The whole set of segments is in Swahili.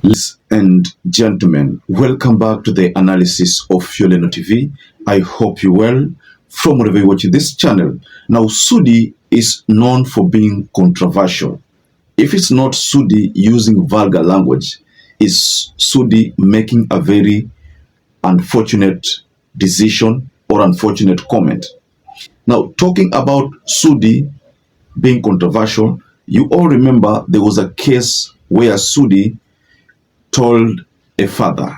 Ladies and gentlemen, welcome back to the analysis of YOLENO TV. I hope you well from wherever you're watching this channel. Now, Sudi is known for being controversial. If it's not Sudi using vulgar language, it's Sudi making a very unfortunate decision or unfortunate comment. Now, talking about Sudi being controversial, you all remember there was a case where Sudi told a father,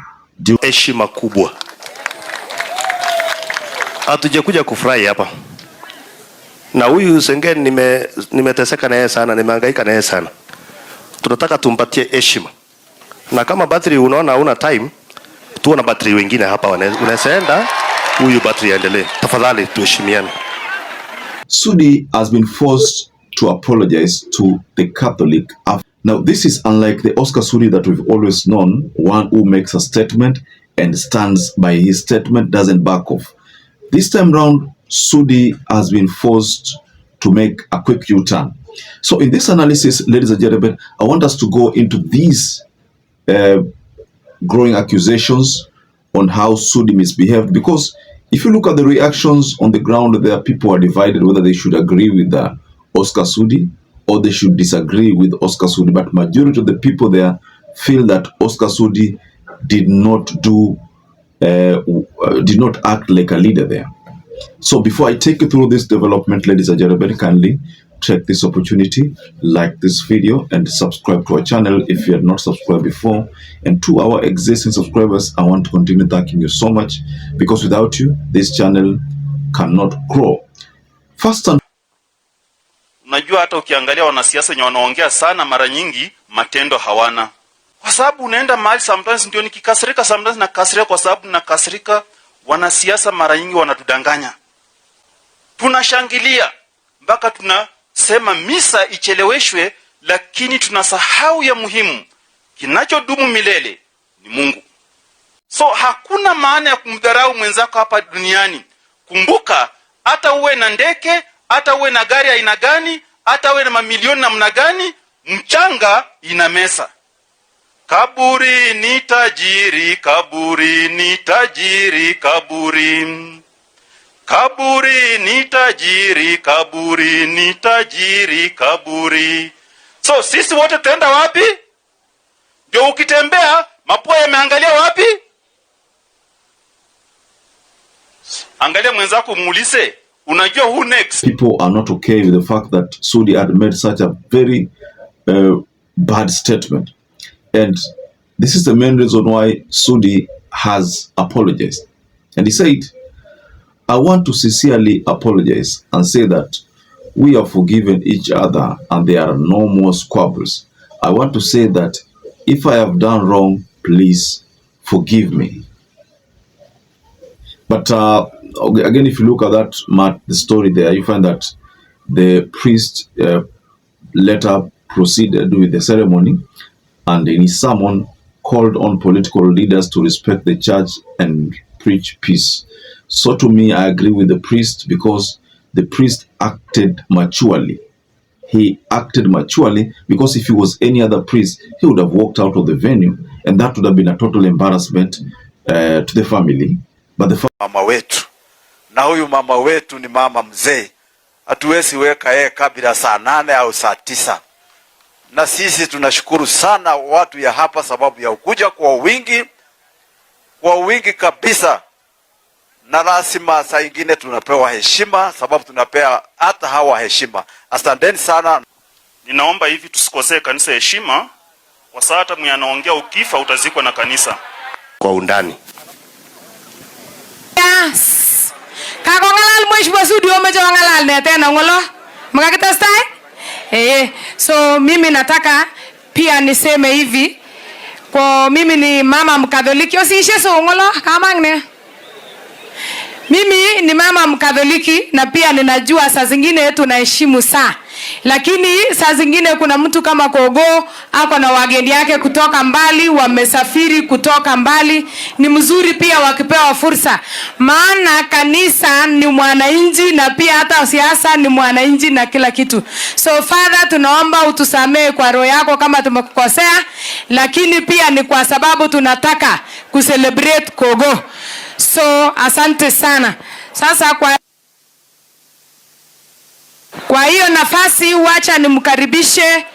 heshima kubwa. Hatujakuja kufurahi hapa. Na huyu Sengeni nimeteseka na yeye sana, nimehangaika na yeye sana. Tunataka tumpatie heshima. Na kama battery unaona una time, tuwe na battery wengine hapa unaenda huyu battery aendelee. Tafadhali tuheshimiane. Sudi has been forced to apologize to the Catholic. Now, this is unlike the Oscar Sudi that we've always known, one who makes a statement and stands by his statement, doesn't back off. This time round, Sudi has been forced to make a quick U-turn. So in this analysis, ladies and gentlemen, I want us to go into these growing accusations on how Sudi misbehaved, because if you look at the reactions on the ground, there are people who are divided whether they should agree with Oscar Sudi or they should disagree with Oscar Sudi. But majority of the people there feel that Oscar Sudi did not act like a leader there. So before I take you through this development, ladies and gentlemen, kindly take this opportunity, like this video and subscribe to our channel if you had not subscribed before. And to our existing subscribers, I want to continue thanking you so much, because without you, this channel cannot grow. First and unajua hata ukiangalia wanasiasa wenye wanaongea sana mara nyingi matendo hawana. Kwa sababu unaenda mahali sometimes ndio nikikasirika, sometimes nakasirika kwa sababu nakasirika. Wanasiasa mara nyingi wanatudanganya. Tunashangilia mpaka tunasema misa icheleweshwe, lakini tunasahau ya muhimu. Kinachodumu milele ni Mungu. So hakuna maana ya kumdharau mwenzako hapa duniani. Kumbuka, hata uwe na ndege, hata uwe na gari aina gani, hata uwe na mamilioni namna gani, mchanga ina mesa. Kaburi ni tajiri, kaburi ni tajiri, kaburi. Kaburi ni tajiri, kaburi ni tajiri, kaburi. So sisi wote tutaenda wapi? Ndio ukitembea mapua yameangalia wapi? Angalia mwenzako muulize, unajua who next? People are not okay with the fact that Sudi had made such a very bad statement. And this is the main reason why Sudi has apologized. And he said, I want to sincerely apologize and say that we have forgiven each other and there are no more squabbles. I want to say that if I have done wrong, please forgive me. But again, if you look at that, the story there, you find that the priest later proceeded with the ceremony, and in his sermon called on political leaders to respect the church and preach peace. So to me, I agree with the priest, because the priest acted maturely. He acted maturely, because if he was any other priest, he would have walked out of the venue, and that would have been a total embarrassment to the family. But the mama wetu, na huyu mama wetu ni mama mzee, hatuwezi weka yeye kabla saa 8 au saa 9. Na sisi tunashukuru sana watu ya hapa sababu ya ukuja kwa wingi kabisa. Na lazima saa ingine tunapewa heshima sababu tunapea hata hawa heshima. Asanteni sana. Ninaomba hivi tusikosee kanisa heshima, kwa sababu hata mwenye anaongea ukifa utazikwa na kanisa. Kwa undani. Yes. Kakongalal mheshimiwa Sudi umejongalal ne tena ngolo. Mkakitestai? So mimi nataka pia niseme hivi, kwa mimi ni mama Mkatholiki, usishe ngolo kama ngne. Mimi ni mama Mkatholiki, na pia ninajua saa zingine tunaheshimu saa. Lakini saa zingine kuna mtu kama Kogo ako na wageni yake kutoka mbali, wamesafiri kutoka mbali. Ni mzuri pia wakipewa fursa, maana kanisa ni mwananchi na pia hata siasa ni mwananchi na kila kitu. So Father, tunaomba utusamee kwa roho yako kama tumekukosea, lakini pia ni kwa sababu tunataka kucelebrate Kogo. So asante sana. Sasa kwa hiyo nafasi wacha nimkaribishe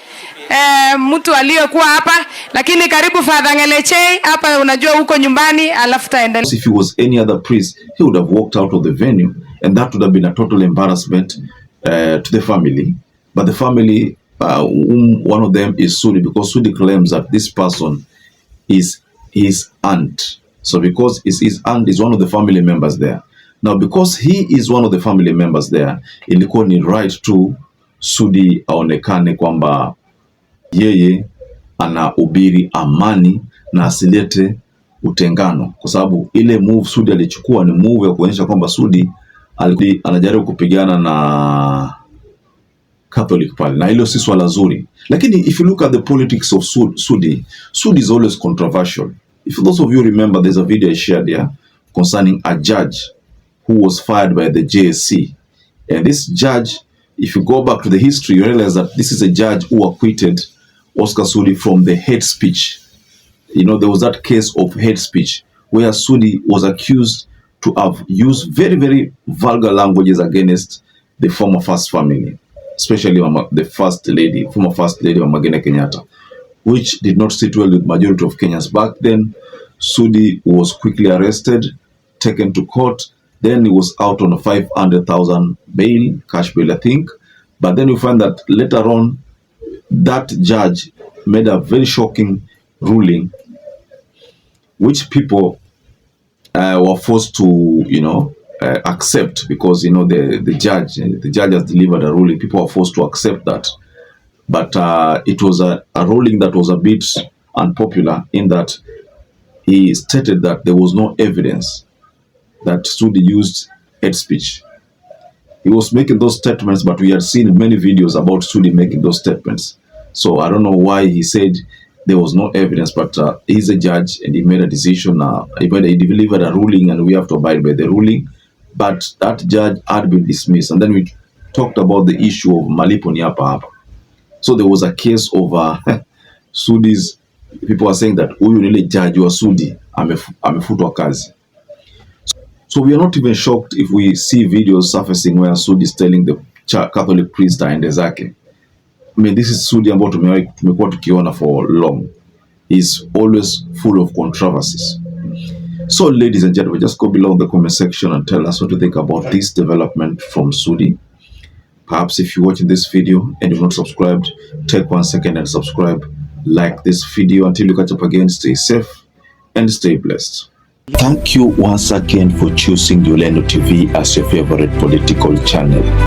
mtu aliyekuwa hapa, lakini karibu Father Ngeleche hapa, unajua huko nyumbani, alafu taendelea. If he was any other priest, he would have walked out of the venue, and that would have been a total embarrassment to the family. But the family, one of them is Sudi, because Sudi claims that this person is his aunt. So because his aunt is one of the family members there. Now because he is one of the family members there, ilikuwa ni right to Sudi aonekane kwamba yeye anahubiri amani na asilete utengano, kwa sababu ile move Sudi alichukua ni move ya kuonyesha kwamba Sudi anajaribu kupigana na Catholic pale, na hilo si swala zuri. Lakini if you look at the politics of Sudi is always controversial. If those of you remember, there's a video I shared here concerning a judge who was fired by the JSC. And this judge, if you go back to the history, you realize that this is a judge who acquitted Oscar Sudi from the hate speech. You know, there was that case of hate speech where Sudi was accused to have used very, very vulgar languages against the former first family, especially the first lady, former first lady of Magena Kenyatta, which did not sit well with majority of Kenyans. Back then, Sudi was quickly arrested, taken to court. Then he was out on a 500,000 bail, cash bail, I think. But then you find that later on, that judge made a very shocking ruling, which people were forced to, accept, because the judge has delivered a ruling. People were forced to accept that. But it was a ruling that was a bit unpopular, in that he stated that there was no evidence that Sudi used hate speech. He was making those statements, but we had seen many videos about Sudi making those statements. So I don't know why he said there was no evidence, but he's a judge and he made a decision. He delivered a ruling and we have to abide by the ruling. But that judge had been dismissed. And then we talked about the issue of malipo ni hapa hapa. So there was a case of Sudi's, people are saying that huyu ni ile judge wa Sudi amefutwa kazi. So we are not even shocked if we see videos surfacing where Sudi is telling the Catholic priest aende zake. I mean, this is Sudi ambao tumekuwa tukiona for long. He's always full of controversies. So ladies and gentlemen, just go below in the comment section and tell us what you think about this development from Sudi. Perhaps if you're watching this video and you've not subscribed, take 1 second and subscribe. Like this video. Until you catch up again, stay safe and stay blessed. Thank you once again for choosing YOLENO TV as your favorite political channel.